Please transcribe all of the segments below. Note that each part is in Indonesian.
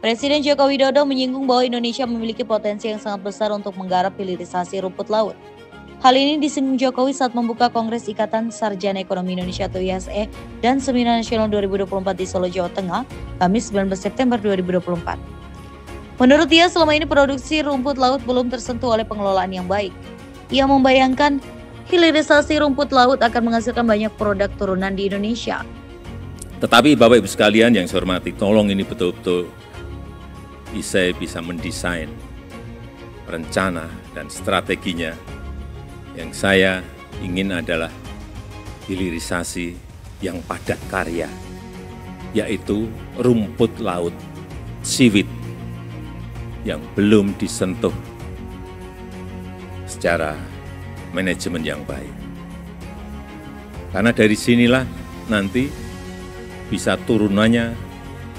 Presiden Joko Widodo menyinggung bahwa Indonesia memiliki potensi yang sangat besar untuk menggarap hilirisasi rumput laut. Hal ini disinggung Jokowi saat membuka Kongres Ikatan Sarjana Ekonomi Indonesia atau ISE dan Seminar Nasional 2024 di Solo, Jawa Tengah, Kamis 19 September 2024. Menurut dia, selama ini produksi rumput laut belum tersentuh oleh pengelolaan yang baik. Ia membayangkan hilirisasi rumput laut akan menghasilkan banyak produk turunan di Indonesia. Tetapi Bapak Ibu sekalian yang saya hormati, tolong ini betul-betul ISE bisa mendesain rencana dan strateginya. Yang saya ingin adalah hilirisasi yang padat karya, yaitu rumput laut, seaweed, yang belum disentuh secara manajemen yang baik. Karena dari sinilah nanti bisa turunannya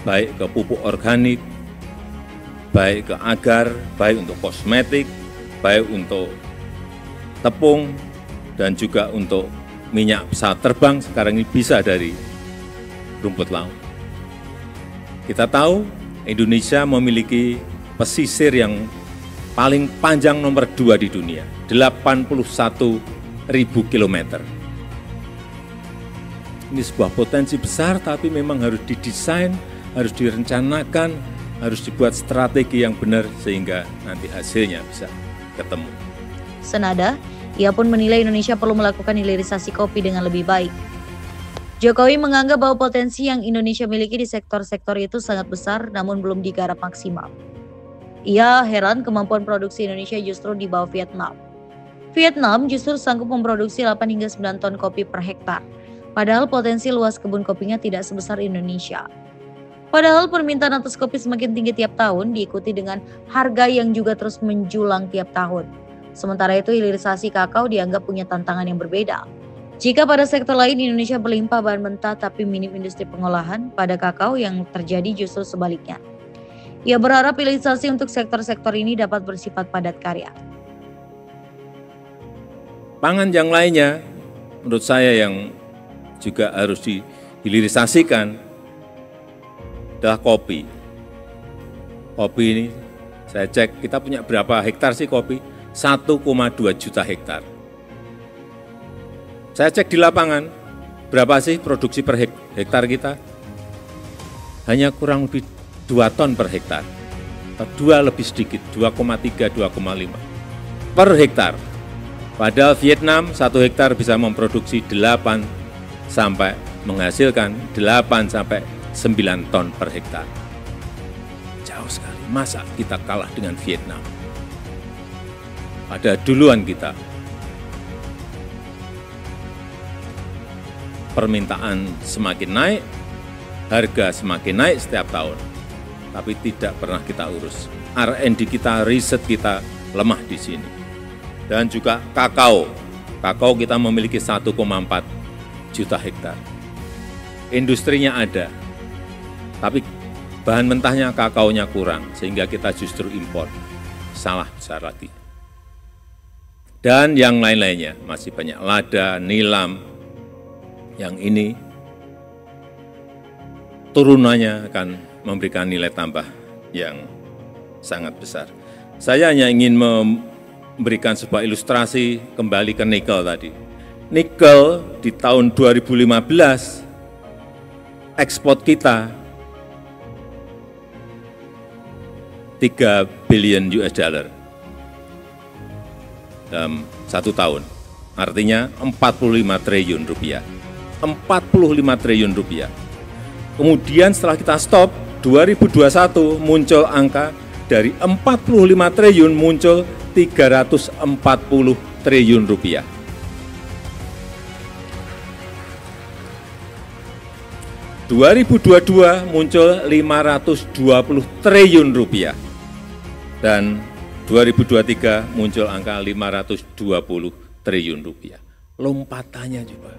baik ke pupuk organik, baik ke agar, baik untuk kosmetik, baik untuk tepung, dan juga untuk minyak pesawat terbang sekarang ini bisa dari rumput laut. Kita tahu Indonesia memiliki pesisir yang paling panjang nomor 2 di dunia, 81.000 kilometer. Ini sebuah potensi besar, tapi memang harus didesain, harus direncanakan, harus dibuat strategi yang benar sehingga nanti hasilnya bisa ketemu. Senada, ia pun menilai Indonesia perlu melakukan hilirisasi kopi dengan lebih baik. Jokowi menganggap bahwa potensi yang Indonesia miliki di sektor-sektor itu sangat besar namun belum digarap maksimal. Ia heran kemampuan produksi Indonesia justru di bawah Vietnam. Vietnam justru sanggup memproduksi 8 hingga 9 ton kopi per hektar, padahal potensi luas kebun kopinya tidak sebesar Indonesia. Padahal permintaan atas kopi semakin tinggi tiap tahun, diikuti dengan harga yang juga terus menjulang tiap tahun. Sementara itu hilirisasi kakao dianggap punya tantangan yang berbeda. Jika pada sektor lain Indonesia berlimpah bahan mentah tapi minim industri pengolahan, pada kakao yang terjadi justru sebaliknya. Ia berharap hilirisasi untuk sektor-sektor ini dapat bersifat padat karya. Pangan yang lainnya menurut saya yang juga harus dihilirisasikan adalah kopi. Kopi ini saya cek kita punya berapa hektar sih kopi? 1,2 juta hektar. Saya cek di lapangan, berapa sih produksi per hektar kita? Hanya kurang lebih 2 ton per hektar. 2 lebih sedikit, 2,3, 2,5 per hektar. Padahal Vietnam 1 hektar bisa memproduksi 8 sampai menghasilkan 8 sampai 9 ton per hektar. Jauh sekali, masa kita kalah dengan Vietnam? Ada duluan kita. Permintaan semakin naik, harga semakin naik setiap tahun, tapi tidak pernah kita urus. R&D kita, riset kita lemah di sini. Dan juga kakao. Kakao kita memiliki 1,4 juta hektar. Industrinya ada, tapi bahan mentahnya kakaonya kurang, sehingga kita justru impor. Salah besar lagi. Dan yang lain-lainnya, masih banyak lada, nilam, yang ini turunannya akan memberikan nilai tambah yang sangat besar. Saya hanya ingin memberikan sebuah ilustrasi kembali ke nikel tadi. Nikel di tahun 2015, ekspor kita 3 billion US dollar. Dalam 1 tahun, artinya 45 triliun rupiah. 45 triliun rupiah. Kemudian setelah kita stop, 2021 muncul angka dari 45 triliun muncul 340 triliun rupiah. ...2022 muncul 520 triliun rupiah. Dan 2023 muncul angka 520 triliun rupiah. Lompatannya juga